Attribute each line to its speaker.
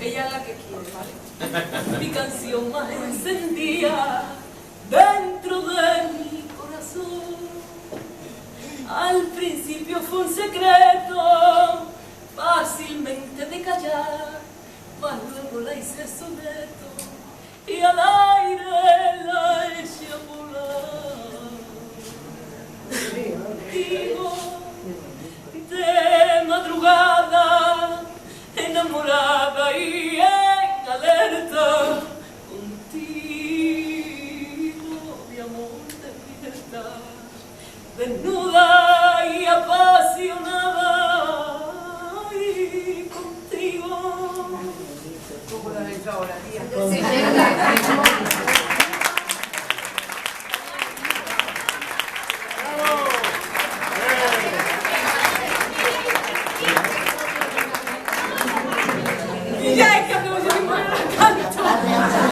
Speaker 1: ella es la que quiere, ¿vale? Mi canción más encendida dentro de mi corazón. Al principio fue un secreto fácilmente de callar, mas luego la hice soneto y al aire la eché a volar. Contigo de madrugada, enamorada y en alerta, contigo mi amor de libertad, desnuda y apasionada, y contigo.
Speaker 2: ¿Cómo lo han hecho ahora, tía?
Speaker 3: Sí.
Speaker 1: Ya es que